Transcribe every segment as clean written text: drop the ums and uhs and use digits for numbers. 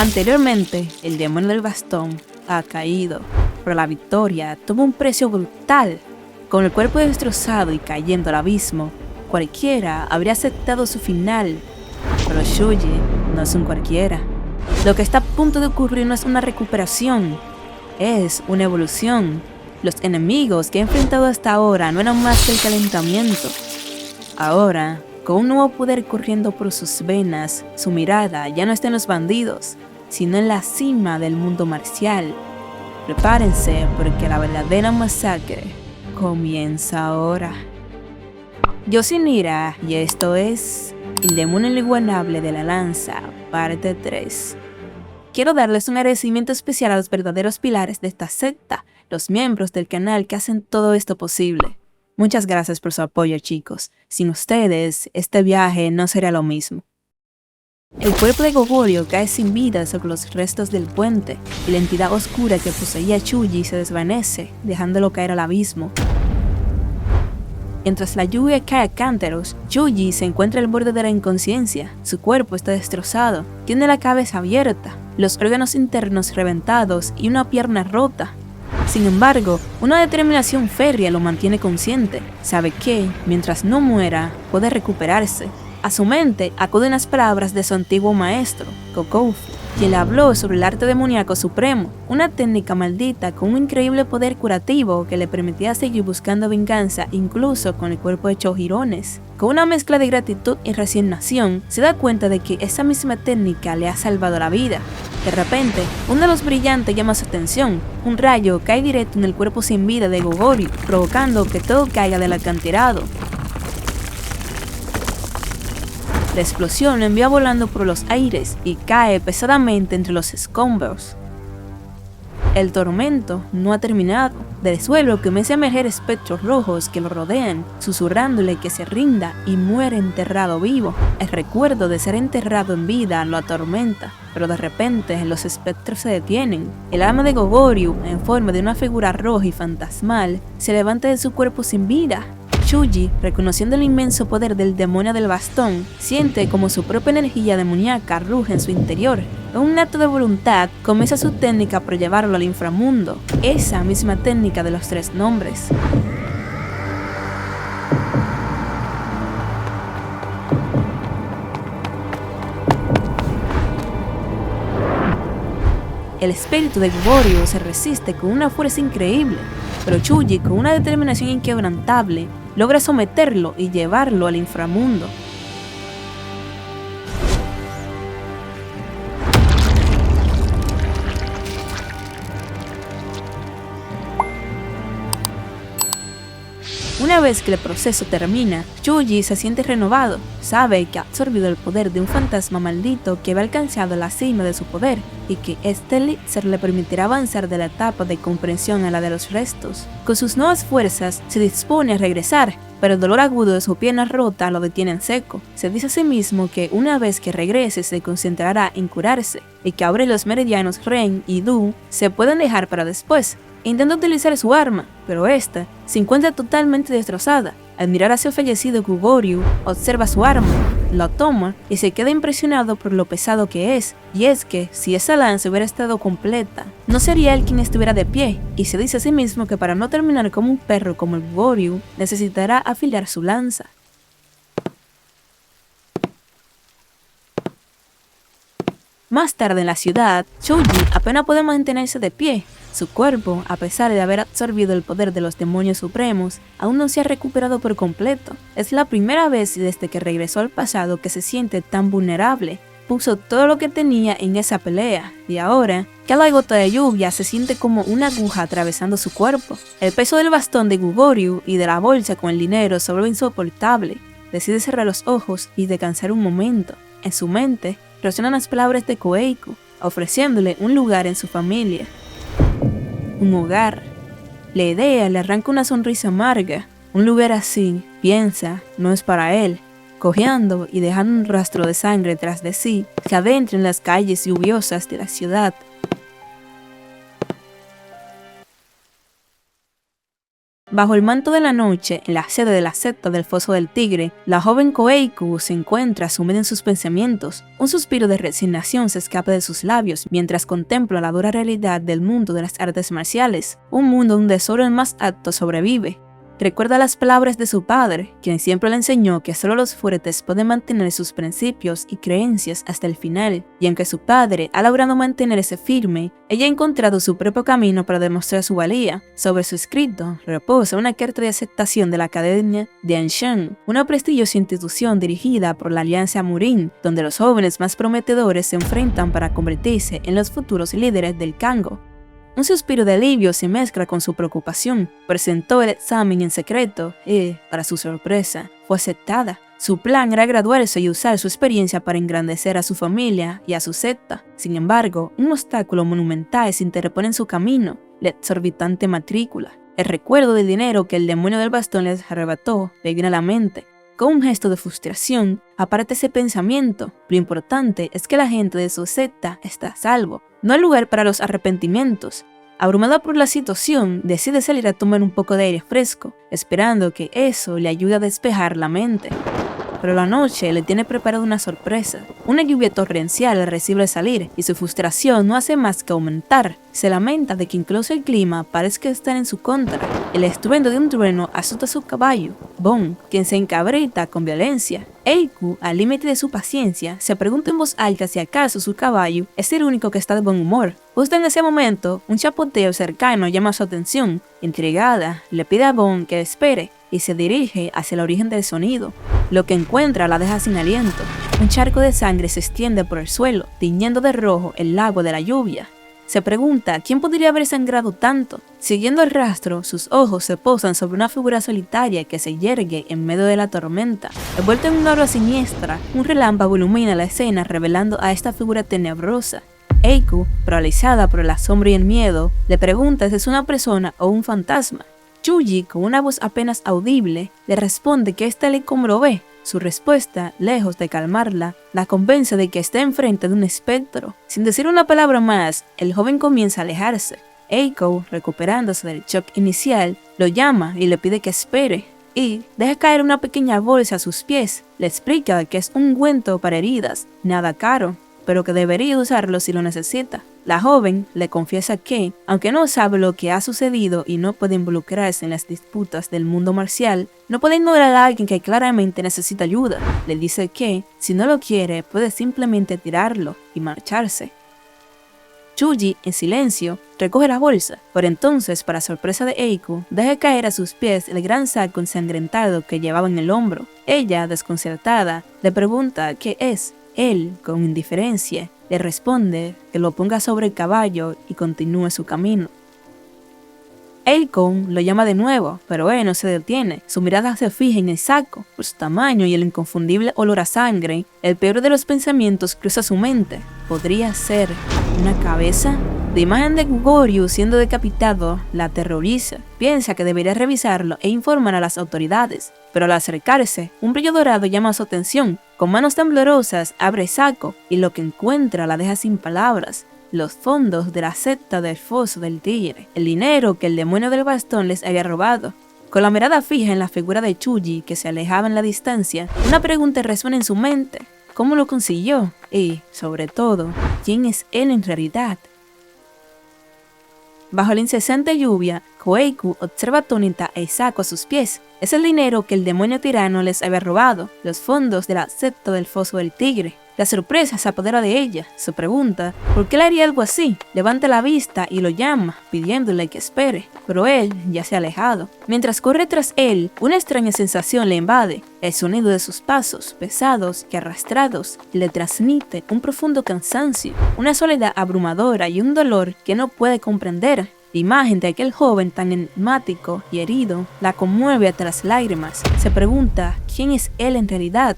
Anteriormente, el demonio del bastón ha caído, pero la victoria tuvo un precio brutal. Con el cuerpo destrozado y cayendo al abismo, cualquiera habría aceptado su final, pero Shuji no es un cualquiera. Lo que está a punto de ocurrir no es una recuperación, es una evolución. Los enemigos que he enfrentado hasta ahora no eran más que el calentamiento. Ahora, con un nuevo poder corriendo por sus venas, su mirada ya no está en los bandidos, sino en la cima del mundo marcial. Prepárense porque la verdadera masacre comienza ahora. Yo soy Nira y esto es El demonio inigualable de la lanza, parte 3. Quiero darles un agradecimiento especial a los verdaderos pilares de esta secta, los miembros del canal que hacen todo esto posible. Muchas gracias por su apoyo, chicos. Sin ustedes, este viaje no sería lo mismo. El cuerpo de Goguryeo cae sin vida sobre los restos del puente y la entidad oscura que poseía a Shuji se desvanece, dejándolo caer al abismo. Mientras la lluvia cae a cántaros, Shuji se encuentra al borde de la inconsciencia. Su cuerpo está destrozado, tiene la cabeza abierta, los órganos internos reventados y una pierna rota. Sin embargo, una determinación férrea lo mantiene consciente. Sabe que, mientras no muera, puede recuperarse. A su mente acuden las palabras de su antiguo maestro, Kokoufu, quien le habló sobre el arte demoníaco supremo, una técnica maldita con un increíble poder curativo que le permitía seguir buscando venganza incluso con el cuerpo hecho jirones. Con una mezcla de gratitud y resignación, se da cuenta de que esa misma técnica le ha salvado la vida. De repente, una luz brillante llama su atención. Un rayo cae directo en el cuerpo sin vida de Goguryeo, provocando que todo caiga del acantilado. La explosión lo envía volando por los aires y cae pesadamente entre los escombros. El tormento no ha terminado. Del suelo comienza a emerger espectros rojos que lo rodean, susurrándole que se rinda y muere enterrado vivo. El recuerdo de ser enterrado en vida lo atormenta, pero de repente los espectros se detienen. El alma de Goguryeo, en forma de una figura roja y fantasmal, se levanta de su cuerpo sin vida. Shuji, reconociendo el inmenso poder del demonio del bastón, siente como su propia energía demoníaca ruge en su interior. En un acto de voluntad, comienza su técnica por llevarlo al inframundo, esa misma técnica de los 3 nombres. El espíritu de Goguryeo se resiste con una fuerza increíble, pero Shuji, con una determinación inquebrantable, logra someterlo y llevarlo al inframundo. Una vez que el proceso termina, Shuji se siente renovado. Sabe que ha absorbido el poder de un fantasma maldito que había alcanzado la cima de su poder y que este elixir le permitirá avanzar de la etapa de comprensión a la de los restos. Con sus nuevas fuerzas, se dispone a regresar, pero el dolor agudo de su pierna rota lo detiene en seco. Se dice a sí mismo que una vez que regrese se concentrará en curarse y que ahora los meridianos Ren y Du se pueden dejar para después. Intenta utilizar su arma, pero esta se encuentra totalmente destrozada. Al mirar hacia el fallecido Goguryeo, observa su arma, la toma y se queda impresionado por lo pesado que es. Y es que, si esa lanza hubiera estado completa, no sería él quien estuviera de pie, y se dice a sí mismo que para no terminar como un perro como el Goguryeo, necesitará afilar su lanza. Más tarde en la ciudad, Shuji apenas puede mantenerse de pie. Su cuerpo, a pesar de haber absorbido el poder de los demonios supremos, aún no se ha recuperado por completo. Es la primera vez desde que regresó al pasado que se siente tan vulnerable. Puso todo lo que tenía en esa pelea, y ahora, cada gota de lluvia se siente como una aguja atravesando su cuerpo. El peso del bastón de Goguryeo y de la bolsa con el dinero se vuelve insoportable. Decide cerrar los ojos y descansar un momento. En su mente, resuenan las palabras de Koeiko, ofreciéndole un lugar en su familia. Un hogar. La idea le arranca una sonrisa amarga. Un lugar así, piensa, no es para él. Cojeando y dejando un rastro de sangre tras de sí, se adentra en las calles lluviosas de la ciudad. Bajo el manto de la noche, en la sede de la secta del Foso del Tigre, la joven Koeiku se encuentra sumida en sus pensamientos. Un suspiro de resignación se escapa de sus labios mientras contempla la dura realidad del mundo de las artes marciales, un mundo donde solo el más apto sobrevive. Recuerda las palabras de su padre, quien siempre le enseñó que solo los fuertes pueden mantener sus principios y creencias hasta el final, y aunque su padre ha logrado mantenerse firme, ella ha encontrado su propio camino para demostrar su valía. Sobre su escrito reposa una carta de aceptación de la Academia de Anshan, una prestigiosa institución dirigida por la Alianza Murin, donde los jóvenes más prometedores se enfrentan para convertirse en los futuros líderes del Kango. Un suspiro de alivio se mezcla con su preocupación. Presentó el examen en secreto y, para su sorpresa, fue aceptada. Su plan era graduarse y usar su experiencia para engrandecer a su familia y a su secta. Sin embargo, un obstáculo monumental se interpone en su camino: la exorbitante matrícula. El recuerdo del dinero que el demonio del bastón les arrebató le viene a la mente. Con un gesto de frustración, aparta ese pensamiento. Lo importante es que la gente de su secta está a salvo. No hay lugar para los arrepentimientos. Abrumada por la situación, decide salir a tomar un poco de aire fresco, esperando que eso le ayude a despejar la mente. Pero la noche le tiene preparada una sorpresa. Una lluvia torrencial le recibe al salir y su frustración no hace más que aumentar. Se lamenta de que incluso el clima parezca estar en su contra. El estruendo de un trueno asusta a su caballo, Bon, quien se encabrita con violencia. Eiku, al límite de su paciencia, se pregunta en voz alta si acaso su caballo es el único que está de buen humor. Justo en ese momento, un chapoteo cercano llama su atención. Intrigada, le pide a Bon que espere y se dirige hacia el origen del sonido. Lo que encuentra la deja sin aliento. Un charco de sangre se extiende por el suelo, tiñendo de rojo el lago de la lluvia. Se pregunta quién podría haber sangrado tanto. Siguiendo el rastro, sus ojos se posan sobre una figura solitaria que se yergue en medio de la tormenta. Envuelto en una aura siniestra, un relámpago ilumina la escena revelando a esta figura tenebrosa. Eiku, paralizada por el asombro y el miedo, le pregunta si es una persona o un fantasma. Chuji, con una voz apenas audible, le responde que ésta le comprobé. Su respuesta, lejos de calmarla, la convence de que está enfrente de un espectro. Sin decir una palabra más, el joven comienza a alejarse. Eiko, recuperándose del shock inicial, lo llama y le pide que espere. Y deja caer una pequeña bolsa a sus pies. Le explica que es un ungüento para heridas, nada caro, pero que debería usarlo si lo necesita. La joven le confiesa que, aunque no sabe lo que ha sucedido y no puede involucrarse en las disputas del mundo marcial, no puede ignorar a alguien que claramente necesita ayuda. Le dice que, si no lo quiere, puede simplemente tirarlo y marcharse. Chuji, en silencio, recoge la bolsa, pero entonces, para sorpresa de Eiku, deja caer a sus pies el gran saco ensangrentado que llevaba en el hombro. Ella, desconcertada, le pregunta qué es. Él, con indiferencia, le responde que lo ponga sobre el caballo y continúe su camino. Eiko lo llama de nuevo, pero él no se detiene. Su mirada se fija en el saco. Por su tamaño y el inconfundible olor a sangre, el peor de los pensamientos cruza su mente. ¿Podría ser una cabeza? La imagen de Goryu siendo decapitado la aterroriza. Piensa que debería revisarlo e informar a las autoridades, pero al acercarse, un brillo dorado llama su atención. Con manos temblorosas abre el saco y lo que encuentra la deja sin palabras. Los fondos de la secta del Foso del Tigre, el dinero que el demonio del bastón les había robado. Con la mirada fija en la figura de Chuji que se alejaba en la distancia, una pregunta resuena en su mente: ¿cómo lo consiguió? Y, sobre todo, ¿quién es él en realidad? Bajo la incesante lluvia, Koeiku observa atónita el saco a sus pies. Es el dinero que el demonio tirano les había robado, los fondos de la secta del Foso del Tigre. La sorpresa se apodera de ella. Se pregunta ¿por qué le haría algo así? Levanta la vista y lo llama, pidiéndole que espere, pero él ya se ha alejado. Mientras corre tras él, una extraña sensación le invade. El sonido de sus pasos, pesados y arrastrados, le transmite un profundo cansancio, una soledad abrumadora y un dolor que no puede comprender. La imagen de aquel joven tan enigmático y herido la conmueve hasta las lágrimas. Se pregunta ¿quién es él en realidad?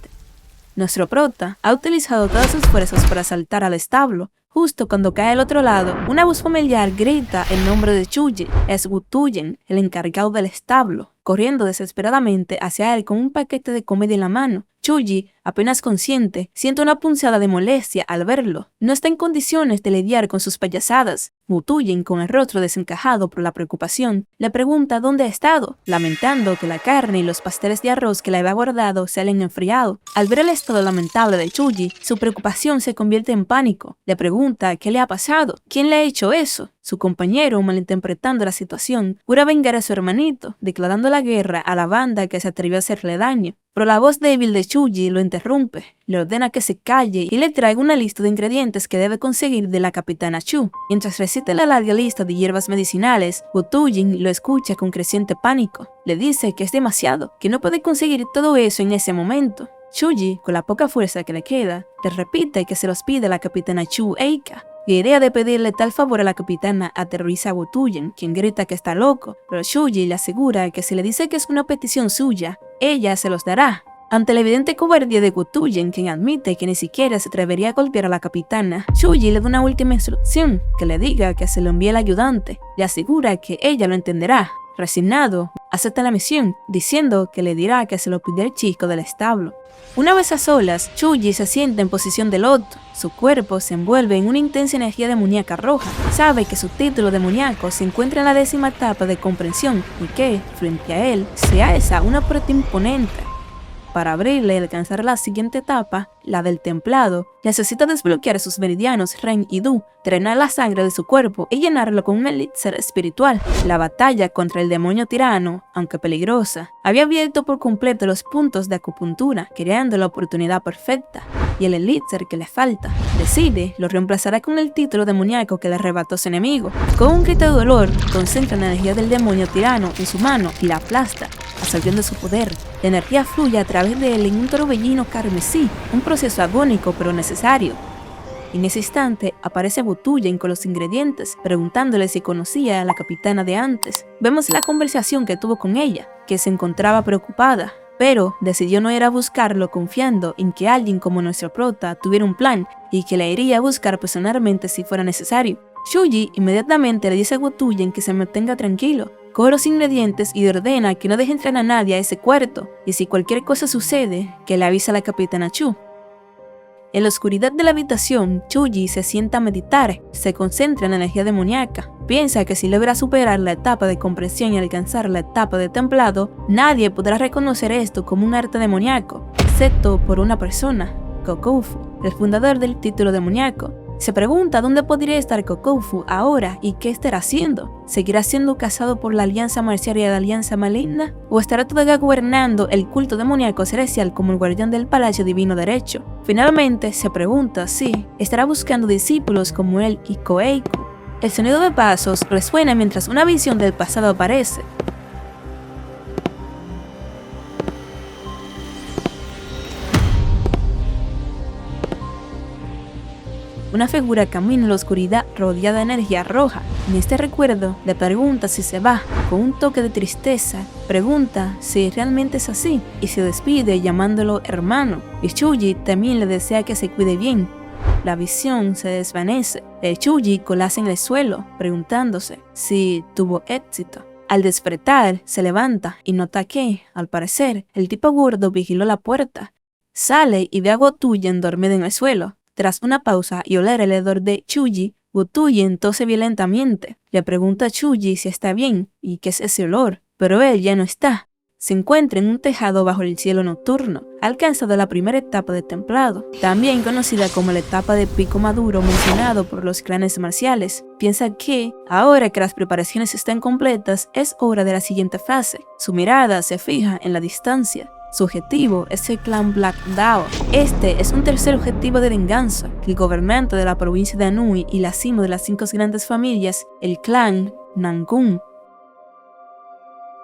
Nuestro prota ha utilizado todas sus fuerzas para saltar al establo. Justo cuando cae al otro lado, una voz familiar grita el nombre de Chuji. Es Wutuyen, el encargado del establo. corriendo desesperadamente hacia él con un paquete de comida en la mano. Chuji, apenas consciente, siente una punzada de molestia al verlo. No está en condiciones de lidiar con sus payasadas. Woo-Tujin, con el rostro desencajado por la preocupación, le pregunta dónde ha estado, lamentando que la carne y los pasteles de arroz que le había guardado se hayan enfriado. Al ver el estado lamentable de Chuji, su preocupación se convierte en pánico. Le pregunta qué le ha pasado, quién le ha hecho eso. Su compañero, malinterpretando la situación, jura vengar a su hermanito, declarando la guerra a la banda que se atrevió a hacerle daño. Pero la voz débil de Chuji lo interrumpe, le ordena que se calle y le traiga una lista de ingredientes que debe conseguir de la capitana Chu. Mientras recita la larga lista de hierbas medicinales, Woo-Tujin lo escucha con creciente pánico. Le dice que es demasiado, que no puede conseguir todo eso en ese momento. Chuji, con la poca fuerza que le queda, le repite que se los pide a la capitana Chu Eika. La idea de pedirle tal favor a la capitana aterroriza a Woo-Tujin, quien grita que está loco, pero Chuji le asegura que si le dice que es una petición suya, ella se los dará. Ante la evidente cobardía de Woo-Tujin, quien admite que ni siquiera se atrevería a golpear a la capitana, Chuji le da una última instrucción, que le diga que se lo envíe al ayudante. Le asegura que ella lo entenderá. Resignado, acepta la misión, diciendo que le dirá que se lo pidió el chico del establo. Una vez a solas, Chuji se sienta en posición de loto. Su cuerpo se envuelve en una intensa energía demoníaca roja. Sabe que su título demoníaco se encuentra en la 10ª etapa de comprensión y que, frente a él, se alza una puerta imponente. Para abrirle y alcanzar la siguiente etapa, la del templado, necesita desbloquear sus meridianos Ren y Du, drenar la sangre de su cuerpo y llenarlo con un elixir espiritual. La batalla contra el demonio tirano, aunque peligrosa, había abierto por completo los puntos de acupuntura, creando la oportunidad perfecta. Y el elixir que le falta, decide, lo reemplazará con el título demoníaco que le arrebató su enemigo. Con un grito de dolor, concentra la energía del demonio tirano en su mano y la aplasta, absorbiendo su poder. La energía fluye a través de él en un torbellino carmesí, un proceso agónico pero necesario. En ese instante aparece Woo-Tujin con los ingredientes, preguntándole si conocía a la capitana de antes. Vemos la conversación que tuvo con ella, que se encontraba preocupada, pero decidió no ir a buscarlo confiando en que alguien como nuestro prota tuviera un plan y que la iría a buscar personalmente si fuera necesario. Chuji inmediatamente le dice a Woo-Tujin que se mantenga tranquilo, coge los ingredientes y le ordena que no deje entrar a nadie a ese cuarto, y si cualquier cosa sucede, que le avise a la capitana Chu. En la oscuridad de la habitación, Chuji se sienta a meditar, se concentra en la energía demoníaca. Piensa que si logra superar la etapa de comprensión y alcanzar la etapa de templado, nadie podrá reconocer esto como un arte demoníaco, excepto por una persona, Kokoufu, el fundador del título demoníaco. Se pregunta dónde podría estar Kokoufu ahora y qué estará haciendo. ¿Seguirá siendo cazado por la Alianza Marcial y la Alianza Maligna? ¿O estará todavía gobernando el culto demoníaco celestial como el guardián del Palacio Divino Derecho? Finalmente, se pregunta si estará buscando discípulos como él y Koeiku. El sonido de pasos resuena mientras una visión del pasado aparece. Una figura camina en la oscuridad rodeada de energía roja. En este recuerdo le pregunta si se va. Con un toque de tristeza, pregunta si realmente es así y se despide llamándolo hermano. Y Chuji también le desea que se cuide bien. La visión se desvanece. El Chuji colapsa en el suelo, preguntándose si tuvo éxito. Al despertar, se levanta y nota que, al parecer, el tipo gordo vigiló la puerta. Sale y ve a Woo-Tujin dormido en el suelo. Tras una pausa y oler el hedor de Chuji, Woo-Tujin tose violentamente. Le pregunta a Chuji si está bien y qué es ese olor, pero él ya no está. Se encuentra en un tejado bajo el cielo nocturno. Ha alcanzado la primera etapa de templado, también conocida como la etapa de pico maduro mencionado por los clanes marciales. Piensa que, ahora que las preparaciones están completas, es hora de la siguiente fase. Su mirada se fija en la distancia. Su objetivo es el clan Black Dao. Este es un tercer objetivo de venganza, que el gobernante de la provincia de Anhui y la cima de las 5 grandes familias, el clan Nangun.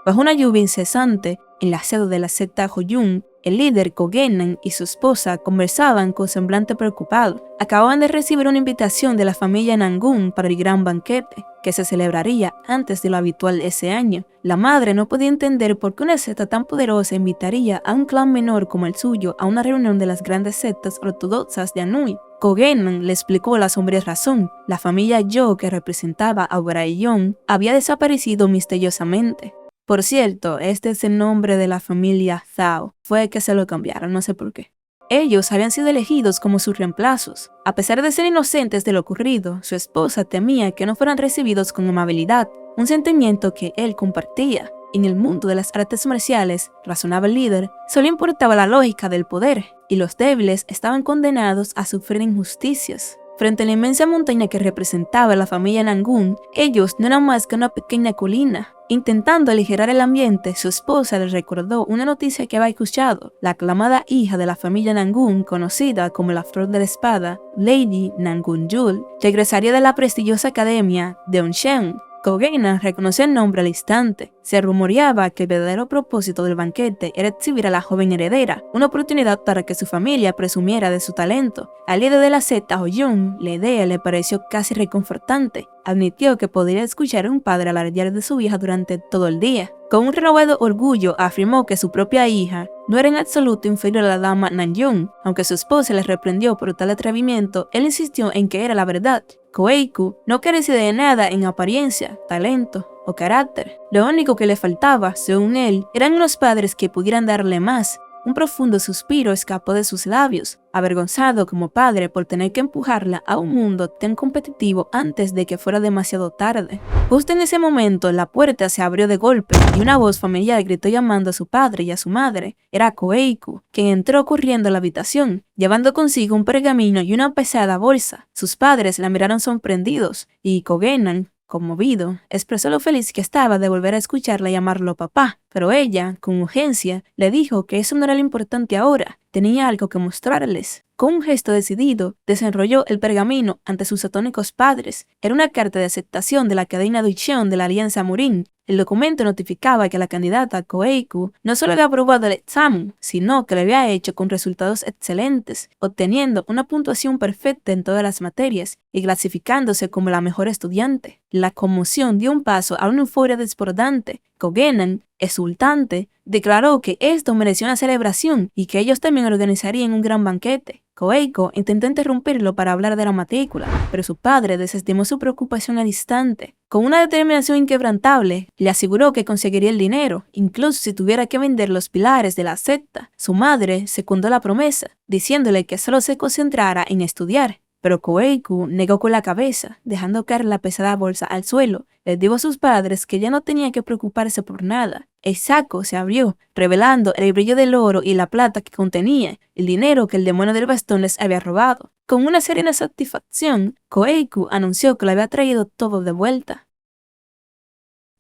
Bajo una lluvia incesante, en la sede de la secta Hoyun, el líder Kogenan y su esposa conversaban con semblante preocupado. Acababan de recibir una invitación de la familia Nangun para el gran banquete, que se celebraría antes de lo habitual ese año. La madre no podía entender por qué una secta tan poderosa invitaría a un clan menor como el suyo a una reunión de las grandes sectas ortodoxas de Anhui. Kogenan le explicó la sombría razón. La familia Yo, que representaba a Waraeyon, había desaparecido misteriosamente. Por cierto, este es el nombre de la familia Zhao. Fue que se lo cambiaron, no sé por qué. Ellos habían sido elegidos como sus reemplazos. A pesar de ser inocentes de lo ocurrido, su esposa temía que no fueran recibidos con amabilidad, un sentimiento que él compartía. En el mundo de las artes marciales, razonaba el líder, solo importaba la lógica del poder, y los débiles estaban condenados a sufrir injusticias. Frente a la inmensa montaña que representaba la familia Nangun, ellos no eran más que una pequeña colina. Intentando aligerar el ambiente, su esposa le recordó una noticia que había escuchado. La aclamada hija de la familia Nangun, conocida como la Flor de la Espada, Lady Nangun Yul, regresaría de la prestigiosa academia de Onshen. Kogena reconoció el nombre al instante. Se rumoreaba que el verdadero propósito del banquete era exhibir a la joven heredera, una oportunidad para que su familia presumiera de su talento. Al líder de la secta Hoyun, la idea le pareció casi reconfortante. Admitió que podría escuchar a un padre alardear de su hija durante todo el día. Con un renovado orgullo afirmó que su propia hija no era en absoluto inferior a la dama Nanyun. Aunque su esposa le reprendió por tal atrevimiento, él insistió en que era la verdad. Koeiku no carecía de nada en apariencia, talento o carácter. Lo único que le faltaba, según él, eran unos padres que pudieran darle más. Un profundo suspiro escapó de sus labios, avergonzado como padre por tener que empujarla a un mundo tan competitivo antes de que fuera demasiado tarde. Justo en ese momento, la puerta se abrió de golpe y una voz familiar gritó llamando a su padre y a su madre. Era Koeiku, quien entró corriendo a la habitación, llevando consigo un pergamino y una pesada bolsa. Sus padres la miraron sorprendidos y Kogenan, conmovido, expresó lo feliz que estaba de volver a escucharla llamarlo papá, pero ella, con urgencia, le dijo que eso no era lo importante ahora, tenía algo que mostrarles. Con un gesto decidido, desenrolló el pergamino ante sus atónicos padres. Era una carta de aceptación de la cadena Duicheon de la Alianza Murin. El documento notificaba que la candidata Koeiku no solo había aprobado el examen, sino que lo había hecho con resultados excelentes, obteniendo una puntuación perfecta en todas las materias y clasificándose como la mejor estudiante. La conmoción dio un paso a una euforia desbordante. Kogenan, exultante, declaró que esto merecía una celebración y que ellos también organizarían un gran banquete. Koeiku intentó interrumpirlo para hablar de la matrícula, pero su padre desestimó su preocupación al instante. Con una determinación inquebrantable, le aseguró que conseguiría el dinero, incluso si tuviera que vender los pilares de la secta. Su madre secundó la promesa, diciéndole que solo se concentrara en estudiar. Pero Koeiku negó con la cabeza, dejando caer la pesada bolsa al suelo. Les dijo a sus padres que ya no tenía que preocuparse por nada. El saco se abrió, revelando el brillo del oro y la plata que contenía, el dinero que el demonio del bastón les había robado. Con una serena satisfacción, Koeiku anunció que lo había traído todo de vuelta.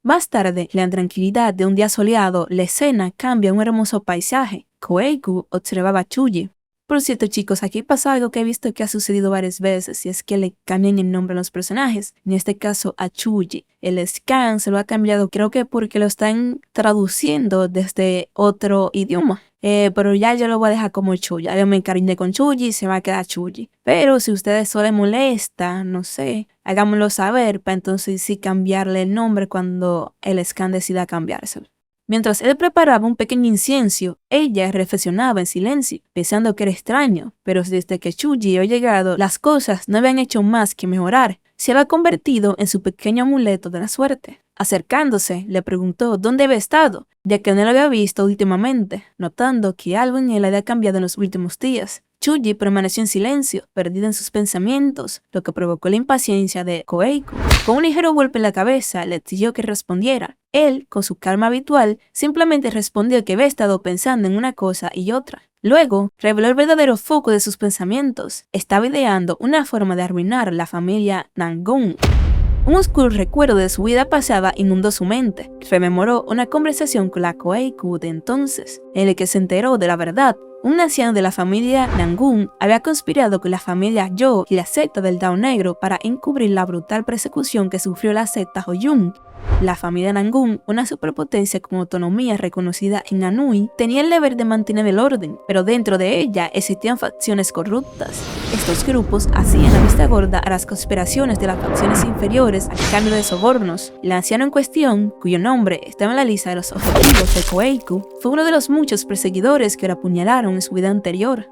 Más tarde, en la tranquilidad de un día soleado, la escena cambia a un hermoso paisaje. Koeiku observaba a Chuji. Por cierto, chicos, aquí pasa algo que he visto que ha sucedido varias veces, y es que le cambian el nombre a los personajes, en este caso a Chuji. El scan se lo ha cambiado, creo que porque lo están traduciendo desde otro idioma. Pero ya yo lo voy a dejar como Chuji. Ya yo me encariñé con Chuji, se va a quedar Chuji. Pero si a ustedes solo les molesta, no sé, háganmelo saber para entonces sí cambiarle el nombre cuando el scan decida cambiárselo. Mientras él preparaba un pequeño incienso, ella reflexionaba en silencio, pensando que era extraño, pero desde que Chuji había llegado, las cosas no habían hecho más que mejorar. Se había convertido en su pequeño amuleto de la suerte. Acercándose, le preguntó dónde había estado, ya que no lo había visto últimamente, notando que algo en él había cambiado en los últimos días. Chuji permaneció en silencio, perdida en sus pensamientos, lo que provocó la impaciencia de Koeiku. Con un ligero golpe en la cabeza, le exigió que respondiera. Él, con su calma habitual, simplemente respondió que había estado pensando en una cosa y otra. Luego, reveló el verdadero foco de sus pensamientos. Estaba ideando una forma de arruinar la familia Nangun. Un oscuro recuerdo de su vida pasada inundó su mente. Rememoró una conversación con la Koeiku de entonces, en la que se enteró de la verdad. Un anciano de la familia Nangun había conspirado con la familia Yo y la secta del Dao Negro para encubrir la brutal persecución que sufrió la secta Hoyun. La familia Nangun, una superpotencia con autonomía reconocida en Anhui, tenía el deber de mantener el orden, pero dentro de ella existían facciones corruptas. Estos grupos hacían la vista gorda a las conspiraciones de las facciones inferiores a cambio de sobornos. El anciano en cuestión, cuyo nombre estaba en la lista de los objetivos de Koeiku, fue uno de los muchos perseguidores que lo apuñalaron en su vida anterior.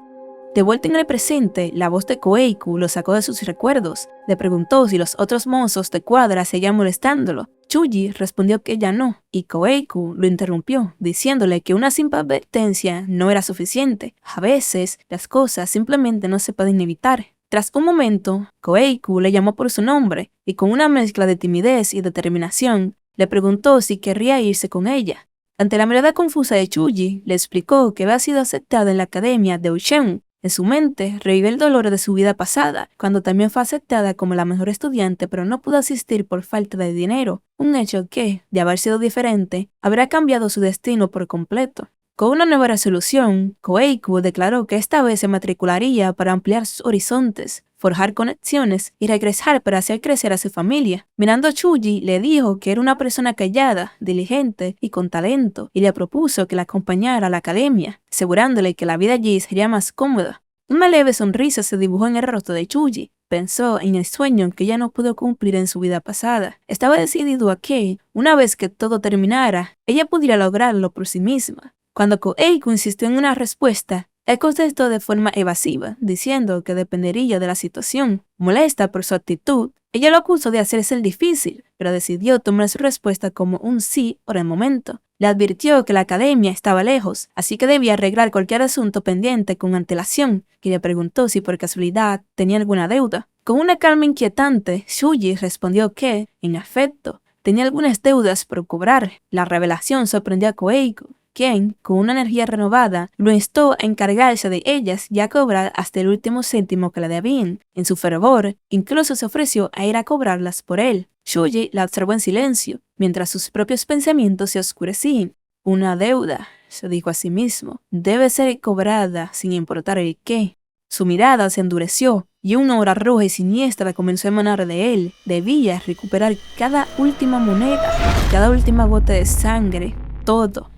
De vuelta en el presente, la voz de Koeiku lo sacó de sus recuerdos. Le preguntó si los otros mozos de cuadra seguían molestándolo. Chuji respondió que ella no, y Koeiku lo interrumpió, diciéndole que una simple advertencia no era suficiente. A veces, las cosas simplemente no se pueden evitar. Tras un momento, Koeiku le llamó por su nombre, y con una mezcla de timidez y determinación, le preguntó si querría irse con ella. Ante la mirada confusa de Chuji, le explicó que había sido aceptada en la academia de Usheng. En su mente, revivió el dolor de su vida pasada, cuando también fue aceptada como la mejor estudiante pero no pudo asistir por falta de dinero, un hecho que, de haber sido diferente, habría cambiado su destino por completo. Con una nueva resolución, Koeiku declaró que esta vez se matricularía para ampliar sus horizontes, forjar conexiones y regresar para hacer crecer a su familia. Mirando a Chuji, le dijo que era una persona callada, diligente y con talento, y le propuso que la acompañara a la academia, asegurándole que la vida allí sería más cómoda. Una leve sonrisa se dibujó en el rostro de Chuji. Pensó en el sueño que ya no pudo cumplir en su vida pasada. Estaba decidido a que, una vez que todo terminara, ella pudiera lograrlo por sí misma. Cuando Koeiku insistió en una respuesta, él contestó de forma evasiva, diciendo que dependería de la situación. Molesta por su actitud, ella lo acusó de hacerse el difícil, pero decidió tomar su respuesta como un sí por el momento. Le advirtió que la academia estaba lejos, así que debía arreglar cualquier asunto pendiente con antelación, y le preguntó si por casualidad tenía alguna deuda. Con una calma inquietante, Chuji respondió que, en efecto, tenía algunas deudas por cobrar. La revelación sorprendió a Koeiku, quien, con una energía renovada, lo instó a encargarse de ellas y a cobrar hasta el último céntimo que le debían. En su fervor, incluso se ofreció a ir a cobrarlas por él. Chuji la observó en silencio, mientras sus propios pensamientos se oscurecían. Una deuda, se dijo a sí mismo, debe ser cobrada sin importar el qué. Su mirada se endureció y una aura roja y siniestra comenzó a emanar de él. Debía recuperar cada última moneda, cada última gota de sangre, todo.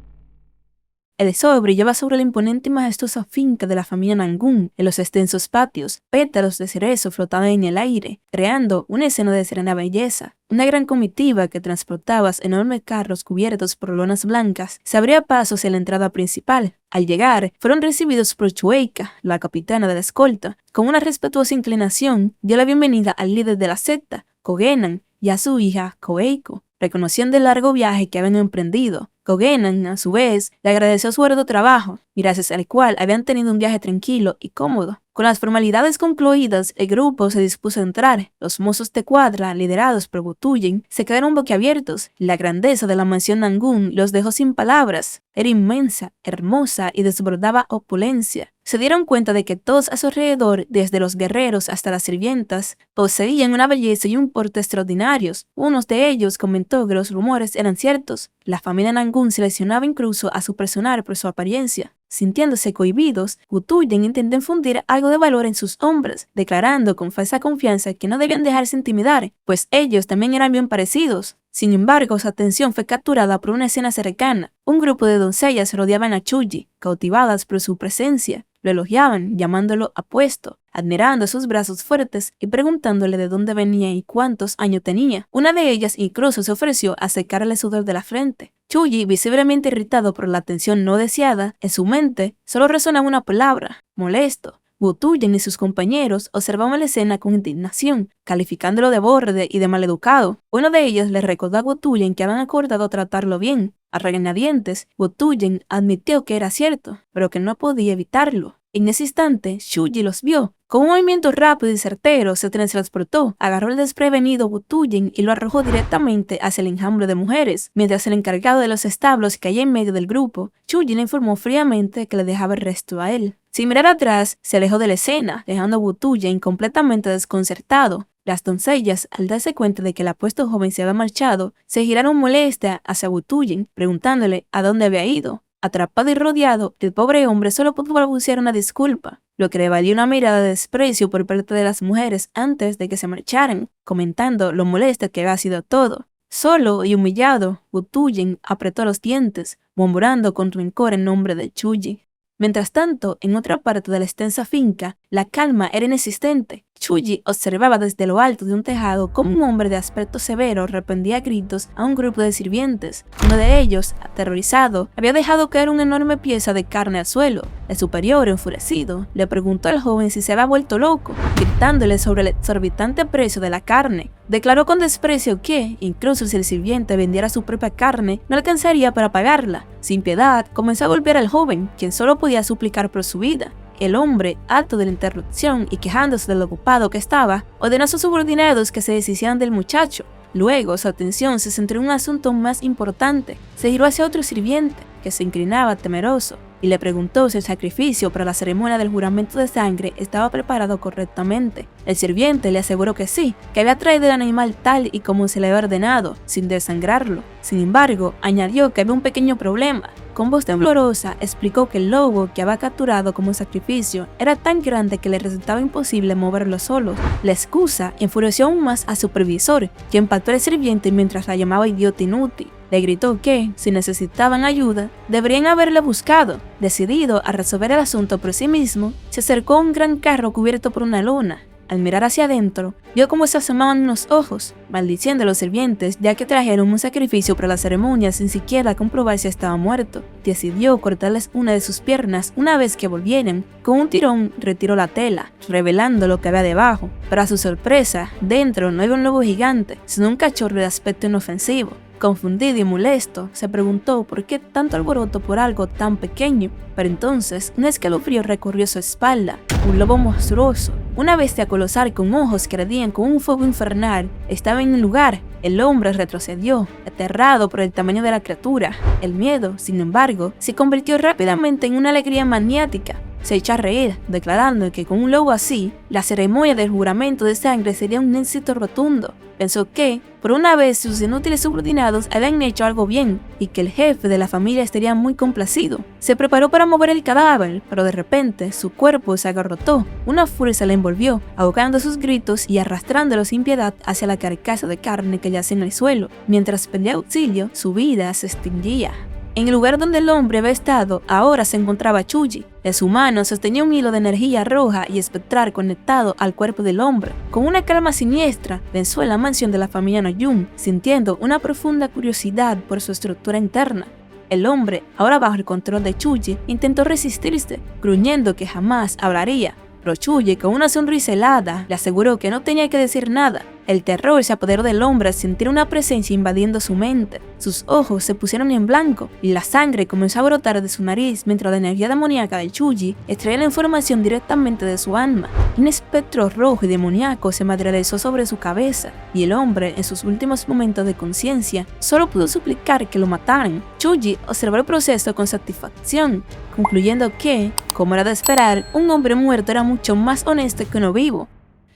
El sol brillaba sobre la imponente y majestuosa finca de la familia Nangun. En los extensos patios, pétalos de cerezo flotaban en el aire, creando una escena de serena belleza. Una gran comitiva que transportaba enormes carros cubiertos por lonas blancas se abría paso hacia la entrada principal. Al llegar, fueron recibidos por Chueika, la capitana de la escolta. Con una respetuosa inclinación, dio la bienvenida al líder de la secta, Kogenan, y a su hija, Koeiku, reconociendo el largo viaje que habían emprendido. Kogenan, a su vez, le agradeció su arduo trabajo, gracias al cual habían tenido un viaje tranquilo y cómodo. Con las formalidades concluidas, el grupo se dispuso a entrar. Los mozos de cuadra, liderados por Butuyin, se quedaron boquiabiertos. La grandeza de la mansión Nangun los dejó sin palabras. Era inmensa, hermosa y desbordaba opulencia. Se dieron cuenta de que todos a su alrededor, desde los guerreros hasta las sirvientas, poseían una belleza y un porte extraordinarios. Uno de ellos comentó que los rumores eran ciertos. La familia Nangun seleccionaba incluso a su personal por su apariencia. Sintiéndose cohibidos, Butuyin intentó infundir algo de valor en sus hombres, declarando con falsa confianza que no debían dejarse intimidar, pues ellos también eran bien parecidos. Sin embargo, su atención fue capturada por una escena cercana. Un grupo de doncellas rodeaban a Chuji, cautivadas por su presencia. Lo elogiaban, llamándolo apuesto, admirando sus brazos fuertes y preguntándole de dónde venía y cuántos años tenía. Una de ellas incluso se ofreció a secarle el sudor de la frente. Chuji, visiblemente irritado por la atención no deseada, en su mente solo resonaba una palabra: molesto. Butuyin y sus compañeros observaban la escena con indignación, calificándolo de borde y de maleducado. Uno de ellos le recordó a Butuyin que habían acordado tratarlo bien. A regañadientes, Butuyin admitió que era cierto, pero que no podía evitarlo. En ese instante, Chuji los vio. Con un movimiento rápido y certero, se transportó, agarró el desprevenido Butuyin y lo arrojó directamente hacia el enjambre de mujeres, mientras el encargado de los establos caía en medio del grupo. Chuji le informó fríamente que le dejaba el resto a él. Sin mirar atrás, se alejó de la escena, dejando a Butuyin completamente desconcertado. Las doncellas, al darse cuenta de que el apuesto joven se había marchado, se giraron molestas hacia Butuyin, preguntándole a dónde había ido. Atrapado y rodeado, el pobre hombre solo pudo balbucear una disculpa, lo que le valió una mirada de desprecio por parte de las mujeres antes de que se marcharan, comentando lo molesto que había sido todo. Solo y humillado, Butuyin apretó los dientes, murmurando con rencor en nombre de Chuji. Mientras tanto, en otra parte de la extensa finca, la calma era inexistente. Chuji observaba desde lo alto de un tejado cómo un hombre de aspecto severo reprendía a gritos a un grupo de sirvientes. Uno de ellos, aterrorizado, había dejado caer una enorme pieza de carne al suelo. El superior, enfurecido, le preguntó al joven si se había vuelto loco, gritándole sobre el exorbitante precio de la carne. Declaró con desprecio que, incluso si el sirviente vendiera su propia carne, no alcanzaría para pagarla. Sin piedad, comenzó a golpear al joven, quien solo podía suplicar por su vida. El hombre, harto de la interrupción y quejándose de lo ocupado que estaba, ordenó a sus subordinados que se deshicieran del muchacho. Luego, su atención se centró en un asunto más importante. Se giró hacia otro sirviente, que se inclinaba temeroso, y le preguntó si el sacrificio para la ceremonia del juramento de sangre estaba preparado correctamente. El sirviente le aseguró que sí, que había traído el animal tal y como se le había ordenado, sin desangrarlo. Sin embargo, añadió que había un pequeño problema. Con voz temblorosa, explicó que el lobo que había capturado como sacrificio era tan grande que le resultaba imposible moverlo solo. La excusa enfureció aún más a su supervisor, quien empató al sirviente mientras la llamaba idiota inútil. Le gritó que, si necesitaban ayuda, deberían haberla buscado. Decidido a resolver el asunto por sí mismo, se acercó a un gran carro cubierto por una lona. Al mirar hacia adentro, vio cómo se asomaban unos ojos, maldiciendo a los sirvientes ya que trajeron un sacrificio para la ceremonia sin siquiera comprobar si estaba muerto. Decidió cortarles una de sus piernas una vez que volvieran. Con un tirón retiró la tela, revelando lo que había debajo. Para su sorpresa, dentro no había un lobo gigante, sino un cachorro de aspecto inofensivo. Confundido y molesto, se preguntó por qué tanto alboroto por algo tan pequeño, pero entonces un escalofrío recorrió su espalda. Un lobo monstruoso, una bestia colosal con ojos que ardían con un fuego infernal, estaba en el lugar. El hombre retrocedió, aterrado por el tamaño de la criatura. El miedo, sin embargo, se convirtió rápidamente en una alegría maniática. Se echó a reír, declarando que con un lobo así, la ceremonia del juramento de sangre sería un éxito rotundo. Pensó que, por una vez, sus inútiles subordinados habían hecho algo bien y que el jefe de la familia estaría muy complacido. Se preparó para mover el cadáver, pero de repente su cuerpo se agarrotó. Una fuerza le envolvió, ahogando sus gritos y arrastrándolo sin piedad hacia la carcasa de carne que yacía en el suelo. Mientras pedía auxilio, su vida se extinguía. En el lugar donde el hombre había estado, ahora se encontraba Chuji. En su mano sostenía un hilo de energía roja y espectral conectado al cuerpo del hombre. Con una calma siniestra, pensó en la mansión de la familia Noyun, sintiendo una profunda curiosidad por su estructura interna. El hombre, ahora bajo el control de Chuji, intentó resistirse, gruñendo que jamás hablaría. Pero Chuji, con una sonrisa helada, le aseguró que no tenía que decir nada. El terror se apoderó del hombre al sentir una presencia invadiendo su mente. Sus ojos se pusieron en blanco y la sangre comenzó a brotar de su nariz mientras la energía demoníaca de Chuji extraía la información directamente de su alma. Un espectro rojo y demoníaco se materializó sobre su cabeza y el hombre, en sus últimos momentos de conciencia, solo pudo suplicar que lo mataran. Chuji observó el proceso con satisfacción, concluyendo que, como era de esperar, un hombre muerto era mucho más honesto que uno vivo.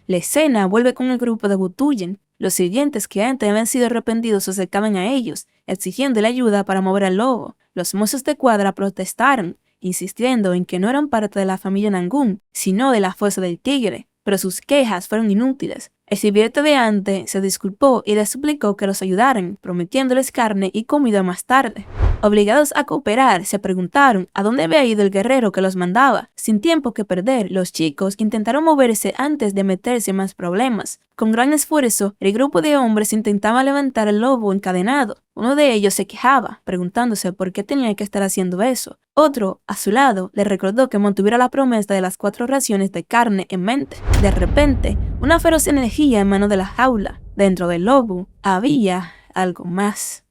La escena vuelve con el grupo de Butuyen. Los sirvientes que antes habían sido arrepentidos se acercaban a ellos, exigiéndole ayuda para mover al lobo. Los mozos de cuadra protestaron, insistiendo en que no eran parte de la familia Nangun, sino de la fuerza del tigre, pero sus quejas fueron inútiles. El sirviente de antes se disculpó y les suplicó que los ayudaran, prometiéndoles carne y comida más tarde. Obligados a cooperar, se preguntaron a dónde había ido el guerrero que los mandaba. Sin tiempo que perder, los chicos intentaron moverse antes de meterse en más problemas. Con gran esfuerzo, el grupo de hombres intentaba levantar al lobo encadenado. Uno de ellos se quejaba, preguntándose por qué tenía que estar haciendo eso. Otro, a su lado, le recordó que mantuviera la promesa de las 4 raciones de carne en mente. De repente, una feroz energía emanó de la jaula. Dentro del lobo había algo más.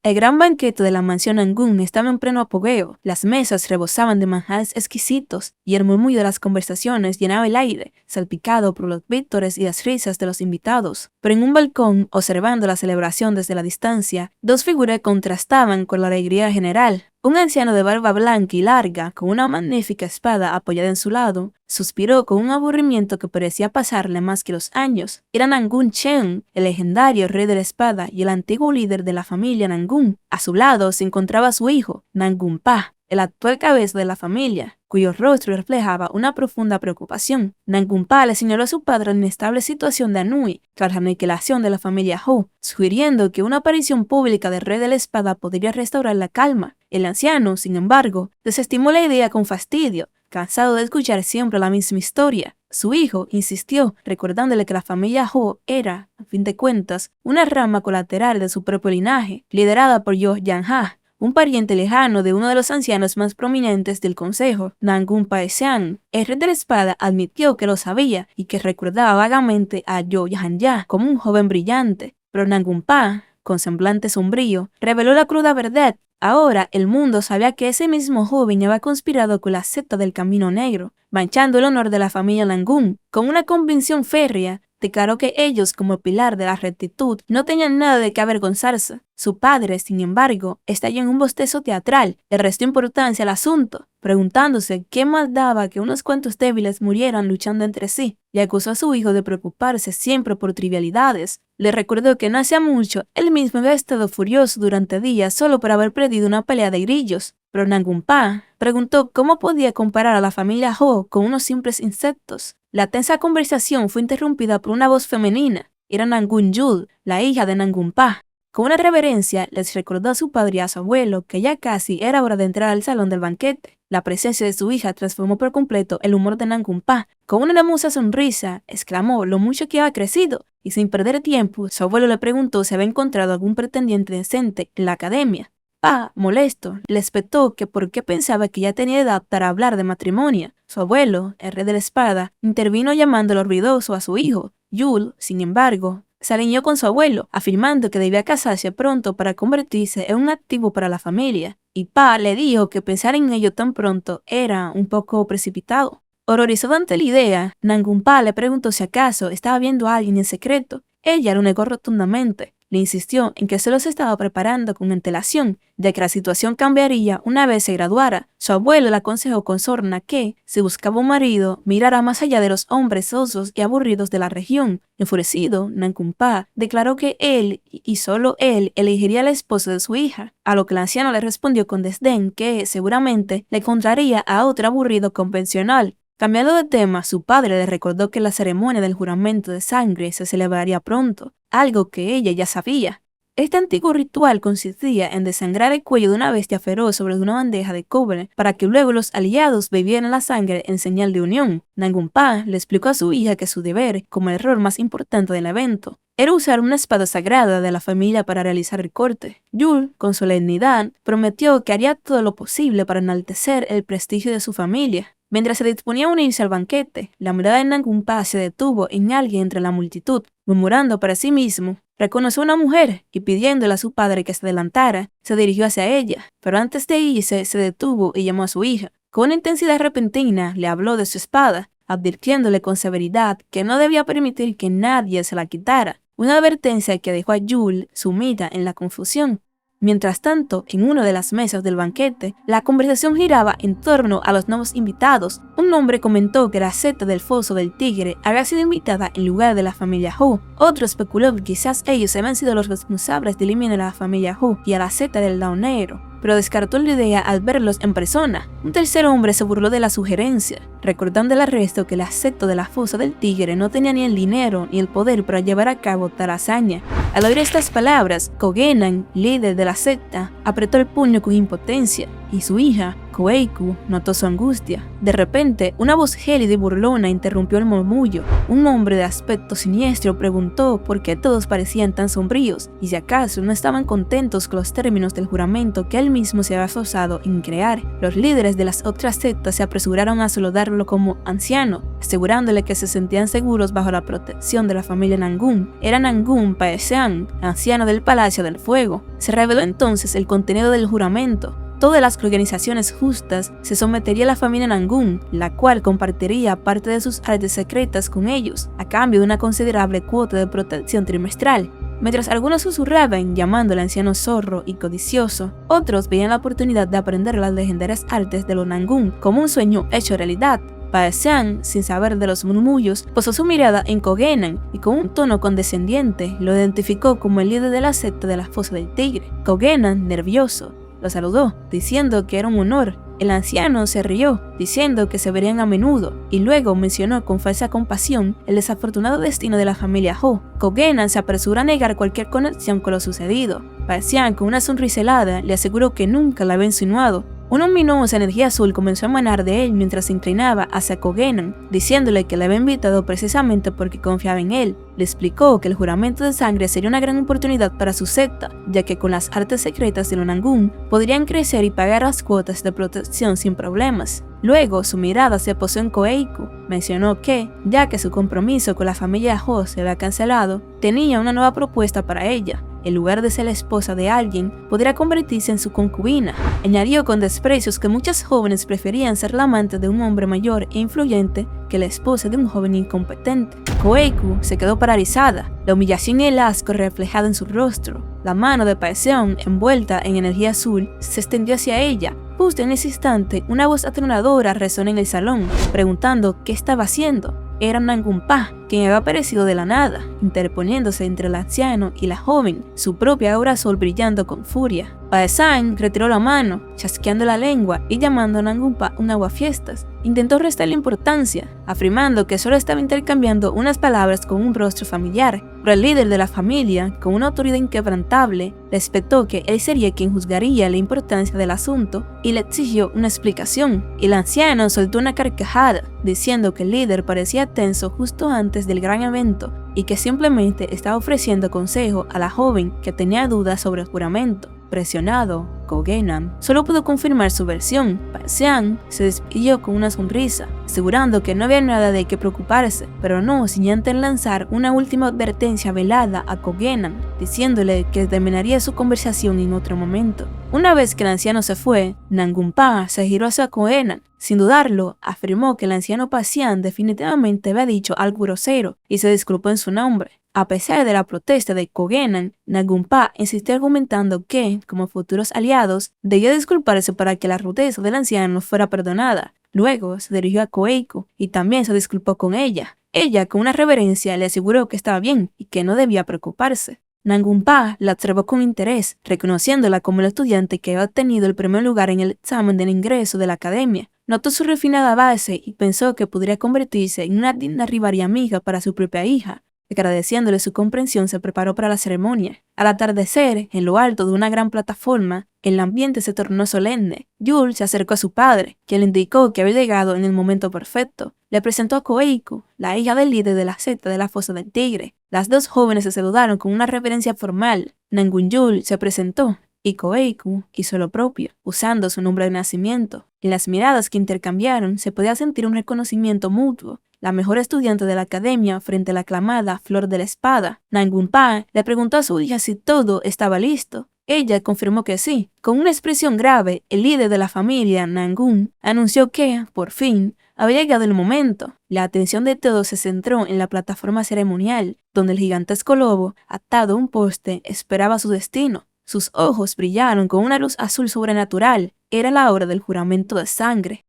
El gran banquete de la mansión Nangun estaba en pleno apogeo. Las mesas rebosaban de manjares exquisitos y el murmullo de las conversaciones llenaba el aire, salpicado por los vítores y las risas de los invitados. Pero en un balcón, observando la celebración desde la distancia, 2 figuras contrastaban con la alegría general. Un anciano de barba blanca y larga, con una magnífica espada apoyada en su lado, suspiró con un aburrimiento que parecía pasarle más que los años. Era Nangun Chen, el legendario rey de la espada y el antiguo líder de la familia Nangun. A su lado se encontraba su hijo, Nangun Pa, el actual cabeza de la familia, cuyo rostro reflejaba una profunda preocupación. Nangun Pa le señaló a su padre la inestable situación de Anui tras la aniquilación de la familia Hou, sugiriendo que una aparición pública del rey de la espada podría restaurar la calma. El anciano, sin embargo, desestimó la idea con fastidio, cansado de escuchar siempre la misma historia. Su hijo insistió, recordándole que la familia Hou era, a fin de cuentas, una rama colateral de su propio linaje, liderada por Yo Yan-ha, un pariente lejano de uno de los ancianos más prominentes del consejo, Nangun Paesian. El rey de la espada admitió que lo sabía y que recordaba vagamente a Yo Hanja como un joven brillante, pero Nangun Pa, con semblante sombrío, reveló la cruda verdad. Ahora el mundo sabía que ese mismo joven había conspirado con la secta del Camino Negro, manchando el honor de la familia Nangun. Con una convicción férrea, declaró que ellos, como pilar de la rectitud, no tenían nada de qué avergonzarse. Su padre, sin embargo, estalló en un bostezo teatral. Le restó importancia al asunto, preguntándose qué más daba que unos cuantos débiles murieran luchando entre sí, y acusó a su hijo de preocuparse siempre por trivialidades. Le recordó que no hacía mucho, él mismo había estado furioso durante días solo por haber perdido una pelea de grillos. Pero Nangun Pa preguntó cómo podía comparar a la familia Ho con unos simples insectos. La tensa conversación fue interrumpida por una voz femenina. Era Nangun Yul, la hija de Nangun Pa. Con una reverencia les recordó a su padre y a su abuelo que ya casi era hora de entrar al salón del banquete. La presencia de su hija transformó por completo el humor de Nangun Pa. Con una hermosa sonrisa, exclamó lo mucho que había crecido, y sin perder tiempo, su abuelo le preguntó si había encontrado algún pretendiente decente en la academia. Pa, molesto, le espetó que por qué pensaba que ya tenía edad para hablar de matrimonio. Su abuelo, el rey de la espada, intervino llamándolo ruidoso a su hijo. Yul, sin embargo, se alineó con su abuelo, afirmando que debía casarse pronto para convertirse en un activo para la familia. Y Pa le dijo que pensar en ello tan pronto era un poco precipitado. Horrorizado ante la idea, Nangun Pa le preguntó si acaso estaba viendo a alguien en secreto. Ella lo negó rotundamente. Le insistió en que solo se estaba preparando con antelación, ya que la situación cambiaría una vez se graduara. Su abuelo le aconsejó con sorna que, si buscaba un marido, mirara más allá de los hombres sosos y aburridos de la región. Enfurecido, Nangun Pa declaró que él, y solo él, elegiría a la esposa de su hija, a lo que el anciano le respondió con desdén que, seguramente, le encontraría a otro aburrido convencional. Cambiando de tema, su padre le recordó que la ceremonia del juramento de sangre se celebraría pronto, algo que ella ya sabía. Este antiguo ritual consistía en desangrar el cuello de una bestia feroz sobre una bandeja de cobre para que luego los aliados bebieran la sangre en señal de unión. Nangun Pa le explicó a su hija que su deber, como el error más importante del evento, era usar una espada sagrada de la familia para realizar el corte. Yul, con solemnidad, prometió que haría todo lo posible para enaltecer el prestigio de su familia. Mientras se disponía a unirse al banquete, la mirada de Nangun Pa se detuvo en alguien entre la multitud, murmurando para sí mismo. Reconoció a una mujer y pidiéndole a su padre que se adelantara, se dirigió hacia ella, pero antes de irse se detuvo y llamó a su hija. Con una intensidad repentina le habló de su espada, advirtiéndole con severidad que no debía permitir que nadie se la quitara, una advertencia que dejó a Yul sumida en la confusión. Mientras tanto, en una de las mesas del banquete, la conversación giraba en torno a los nuevos invitados. Un hombre comentó que la secta del Foso del Tigre había sido invitada en lugar de la familia Ho. Otro especuló que quizás ellos habían sido los responsables de eliminar a la familia Ho y a la secta del Lao Negro, pero descartó la idea al verlos en persona. Un tercer hombre se burló de la sugerencia, recordando al resto que la secta de la Fosa del Tigre no tenía ni el dinero ni el poder para llevar a cabo tal hazaña. Al oír estas palabras, Kogenan, líder de la secta, apretó el puño con impotencia, y su hija, Koeiku, notó su angustia. De repente, una voz gélida y burlona interrumpió el murmullo. Un hombre de aspecto siniestro preguntó por qué todos parecían tan sombríos, y si acaso no estaban contentos con los términos del juramento que él mismo se había esforzado en crear. Los líderes de las otras sectas se apresuraron a saludarlo como anciano, asegurándole que se sentían seguros bajo la protección de la familia Nangun. Era Nangun Paesian, anciano del Palacio del Fuego. Se reveló entonces el contenido del juramento. Todas las organizaciones justas se sometería a la familia Nangun, la cual compartiría parte de sus artes secretas con ellos, a cambio de una considerable cuota de protección trimestral. Mientras algunos susurraban llamando al anciano zorro y codicioso, otros veían la oportunidad de aprender las legendarias artes de los Nangun como un sueño hecho realidad. Paesian, sin saber de los murmullos, posó su mirada en Kogenan y con un tono condescendiente lo identificó como el líder de la secta de la Fosa del Tigre. Kogenan, nervioso, lo saludó, diciendo que era un honor. El anciano se rió, diciendo que se verían a menudo, y luego mencionó con falsa compasión el desafortunado destino de la familia Ho. Kogenan se apresuró a negar cualquier conexión con lo sucedido. Paesian, con una sonrisa helada, le aseguró que nunca la había insinuado. Una luminosa energía azul comenzó a emanar de él mientras se inclinaba hacia Kogenan, diciéndole que le había invitado precisamente porque confiaba en él. Le explicó que el juramento de sangre sería una gran oportunidad para su secta, ya que con las artes secretas de los Nangun podrían crecer y pagar las cuotas de protección sin problemas. Luego, su mirada se posó en Koeiku. Mencionó que, ya que su compromiso con la familia Ho se había cancelado, tenía una nueva propuesta para ella. En lugar de ser la esposa de alguien, podría convertirse en su concubina. Añadió con desprecios que muchas jóvenes preferían ser la amante de un hombre mayor e influyente que la esposa de un joven incompetente. Koeiku se quedó paralizada, la humillación y el asco reflejada en su rostro. La mano de Paeseon, envuelta en energía azul, se extendió hacia ella. Justo en ese instante, una voz atronadora resonó en el salón, preguntando qué estaba haciendo. Era Nangunpa, quien había aparecido de la nada, interponiéndose entre el anciano y la joven, su propia aura azul brillando con furia. Paesan retiró la mano, chasqueando la lengua y llamando a Nangunpa un aguafiestas. Intentó restarle importancia, afirmando que solo estaba intercambiando unas palabras con un rostro familiar, pero el líder de la familia, con una autoridad inquebrantable, respetó que él sería quien juzgaría la importancia del asunto y le exigió una explicación. El anciano soltó una carcajada, diciendo que el líder parecía tenso justo antes del gran evento y que simplemente estaba ofreciendo consejo a la joven que tenía dudas sobre el juramento. Presionado, Kogenan solo pudo confirmar su versión. Paesan se despidió con una sonrisa, asegurando que no había nada de qué preocuparse, pero no sin antes lanzar una última advertencia velada a Kogenan, diciéndole que terminaría su conversación en otro momento. Una vez que el anciano se fue, Nangunpa se giró hacia Kogenan. Sin dudarlo, afirmó que el anciano Paesan definitivamente había dicho algo grosero y se disculpó en su nombre. A pesar de la protesta de Kogenan, Nangunpa insistió argumentando que, como futuros aliados, debía disculparse para que la rudeza del anciano fuera perdonada. Luego se dirigió a Koeiku y también se disculpó con ella. Ella, con una reverencia, le aseguró que estaba bien y que no debía preocuparse. Nangunpa la observó con interés, reconociéndola como el estudiante que había obtenido el primer lugar en el examen del ingreso de la academia. Notó su refinada base y pensó que podría convertirse en una digna rival y amiga para su propia hija. Agradeciéndole su comprensión, se preparó para la ceremonia. Al atardecer, en lo alto de una gran plataforma, el ambiente se tornó solemne. Yul se acercó a su padre, quien le indicó que había llegado en el momento perfecto. Le presentó a Koeiku, la hija del líder de la secta de la Fosa del Tigre. Las dos jóvenes se saludaron con una reverencia formal. Nangun-Yul se presentó y Koeiku hizo lo propio, usando su nombre de nacimiento. En las miradas que intercambiaron se podía sentir un reconocimiento mutuo. La mejor estudiante de la academia frente a la aclamada Flor de la Espada. Nangunpa le preguntó a su hija si todo estaba listo. Ella confirmó que sí. Con una expresión grave, el líder de la familia, Nangun, anunció que, por fin, había llegado el momento. La atención de todos se centró en la plataforma ceremonial, donde el gigantesco lobo, atado a un poste, esperaba su destino. Sus ojos brillaron con una luz azul sobrenatural. Era la hora del juramento de sangre.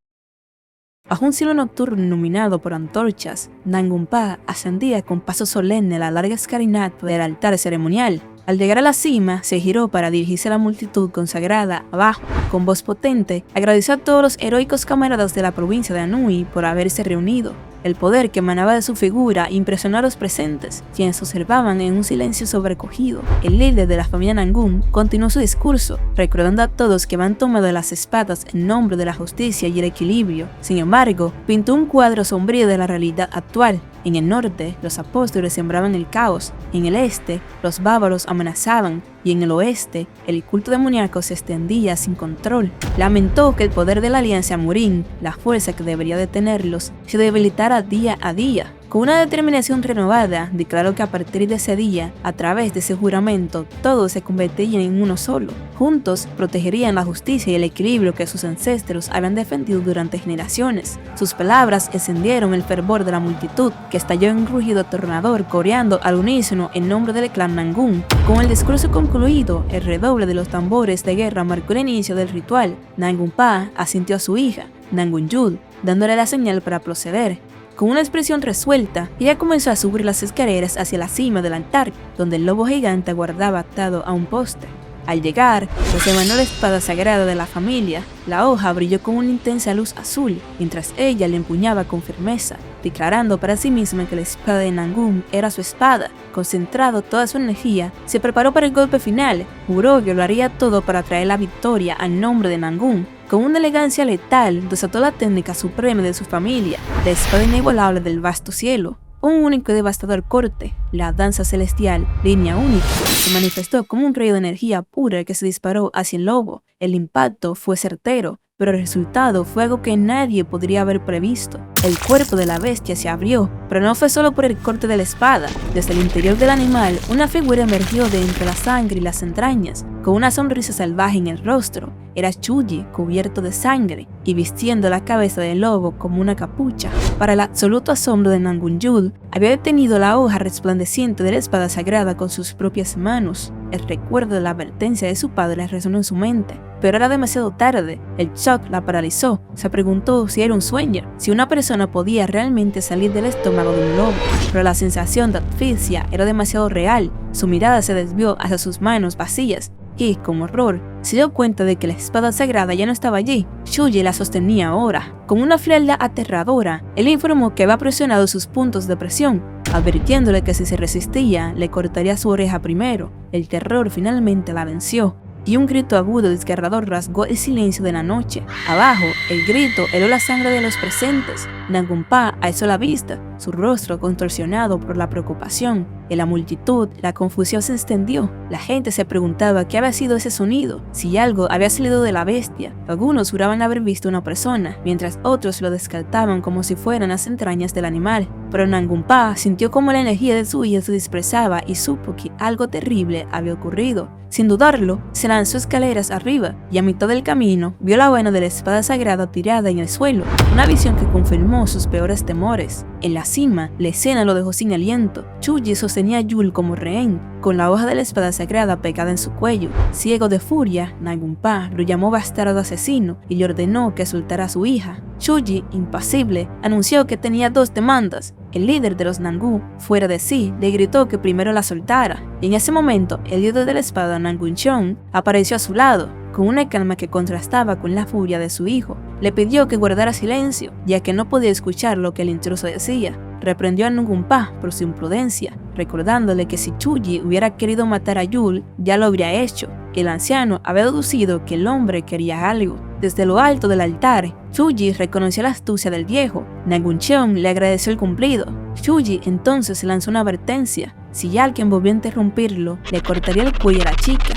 Bajo un cielo nocturno iluminado por antorchas, Nangunpa ascendía con paso solemne la larga escalinata del altar ceremonial. Al llegar a la cima, se giró para dirigirse a la multitud consagrada abajo. Con voz potente, agradeció a todos los heroicos camaradas de la provincia de Anhui por haberse reunido. El poder que emanaba de su figura impresionó a los presentes, quienes observaban en un silencio sobrecogido. El líder de la familia Nangun continuó su discurso, recordando a todos que habían tomado las espadas en nombre de la justicia y el equilibrio. Sin embargo, pintó un cuadro sombrío de la realidad actual. En el norte, los apóstoles sembraban el caos, en el este, los bárbaros amenazaban, y en el oeste, el culto demoníaco se extendía sin control. Lamentó que el poder de la Alianza Murin, la fuerza que debería detenerlos, se debilitara día a día. Con una determinación renovada, declaró que a partir de ese día, a través de ese juramento, todos se convertirían en uno solo. Juntos, protegerían la justicia y el equilibrio que sus ancestros habían defendido durante generaciones. Sus palabras encendieron el fervor de la multitud, que estalló en un rugido atronador, coreando al unísono en nombre del clan Nangun. Con el discurso concluido, el redoble de los tambores de guerra marcó el inicio del ritual. Nangunpa asintió a su hija, Nangun-Yul, dándole la señal para proceder. Con una expresión resuelta, ella comenzó a subir las escaleras hacia la cima del altar, donde el lobo gigante aguardaba atado a un poste. Al llegar, desenvainó la espada sagrada de la familia. La hoja brilló con una intensa luz azul, mientras ella la empuñaba con firmeza, declarando para sí misma que la espada de Nangun era su espada. Concentrado toda su energía, se preparó para el golpe final. Juró que lo haría todo para traer la victoria al nombre de Nangun. Con una elegancia letal, desató la técnica suprema de su familia, la espada inigualable del vasto cielo. Un único y devastador corte, la danza celestial, línea única, se manifestó como un rayo de energía pura que se disparó hacia el lobo. El impacto fue certero, pero el resultado fue algo que nadie podría haber previsto. El cuerpo de la bestia se abrió, pero no fue solo por el corte de la espada. Desde el interior del animal, una figura emergió de entre la sangre y las entrañas, con una sonrisa salvaje en el rostro. Era Chuji, cubierto de sangre y vistiendo la cabeza del lobo como una capucha. Para el absoluto asombro de Nangun Yul, había detenido la hoja resplandeciente de la espada sagrada con sus propias manos. El recuerdo de la advertencia de su padre resonó en su mente, pero era demasiado tarde. El shock la paralizó. Se preguntó si era un sueño, si una persona podía realmente salir del estómago de un lobo. Pero la sensación de asfixia era demasiado real. Su mirada se desvió hacia sus manos vacías y, con horror, se dio cuenta de que la espada sagrada ya no estaba allí. Chuji la sostenía ahora. Con una frialdad aterradora, él informó que había presionado sus puntos de presión, advirtiéndole que si se resistía, le cortaría su oreja primero. El terror finalmente la venció, y un grito agudo y desgarrador rasgó el silencio de la noche. Abajo, el grito heló la sangre de los presentes. Nangun Pa alzó la vista, su rostro contorsionado por la preocupación. En la multitud, la confusión se extendió. La gente se preguntaba qué había sido ese sonido, si algo había salido de la bestia. Algunos juraban haber visto una persona, mientras otros lo descartaban como si fueran las entrañas del animal. Pero Nangun Pa sintió como la energía de su hija se dispersaba y supo que algo terrible había ocurrido. Sin dudarlo, se lanzó escaleras arriba y a mitad del camino vio la vaina de la espada sagrada tirada en el suelo, una visión que confirmó sus peores temores. En la cima, la escena lo dejó sin aliento. Chuji sostenía a Yul como rehén, con la hoja de la espada sagrada pegada en su cuello. Ciego de furia, Nangun Pa lo llamó bastardo asesino y le ordenó que soltara a su hija. Chuji, impasible, anunció que tenía 2 demandas. El líder de los Nangu, fuera de sí, le gritó que primero la soltara, y en ese momento el líder de la espada, Nangun Chong, apareció a su lado. Con una calma que contrastaba con la furia de su hijo, le pidió que guardara silencio, ya que no podía escuchar lo que el intruso decía. Reprendió a Nangun Pa por su imprudencia, recordándole que si Chuji hubiera querido matar a Yul, ya lo habría hecho. El anciano había deducido que el hombre quería algo. Desde lo alto del altar, Chuji reconoció la astucia del viejo. Nangun Cheong le agradeció el cumplido. Chuji entonces lanzó una advertencia. Si alguien volvió a interrumpirlo, le cortaría el cuello a la chica.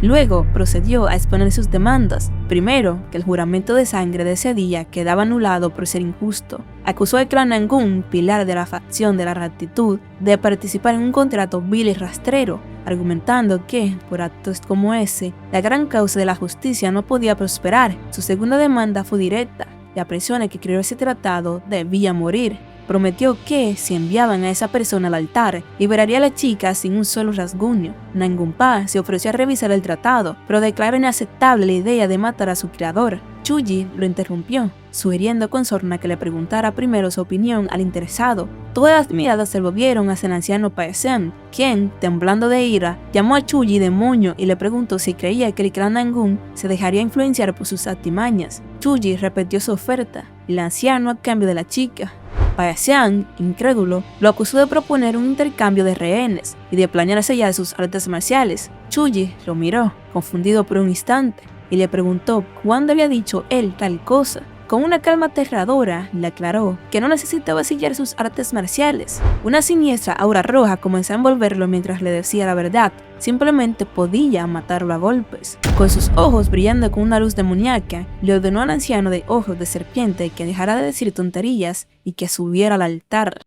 Luego procedió a exponer sus demandas. Primero, que el juramento de sangre de ese día quedaba anulado por ser injusto. Acusó al clan Nangun, pilar de la facción de la rectitud, de participar en un contrato vil y rastrero, argumentando que, por actos como ese, la gran causa de la justicia no podía prosperar. Su segunda demanda fue directa. La persona que creó ese tratado debía morir. Prometió que, si enviaban a esa persona al altar, liberaría a la chica sin un solo rasguño. Nangun Pa se ofreció a revisar el tratado, pero declaró inaceptable la idea de matar a su creador. Chuji lo interrumpió, sugiriendo con sorna que le preguntara primero su opinión al interesado. Todas las miradas se volvieron hacia el anciano Paesian, quien, temblando de ira, llamó a Chuji demonio y le preguntó si creía que el clan Nangun se dejaría influenciar por sus artimañas. Chuji repitió su oferta, y el anciano a cambio de la chica. Paesian, incrédulo, lo acusó de proponer un intercambio de rehenes y de planear sellar sus artes marciales. Chuji lo miró, confundido por un instante, y le preguntó cuándo había dicho él tal cosa. Con una calma aterradora, le aclaró que no necesitaba sellar sus artes marciales. Una siniestra aura roja comenzó a envolverlo mientras le decía la verdad. Simplemente podía matarlo a golpes. Con sus ojos brillando con una luz demoníaca, le ordenó al anciano de ojos de serpiente que dejara de decir tonterías y que subiera al altar.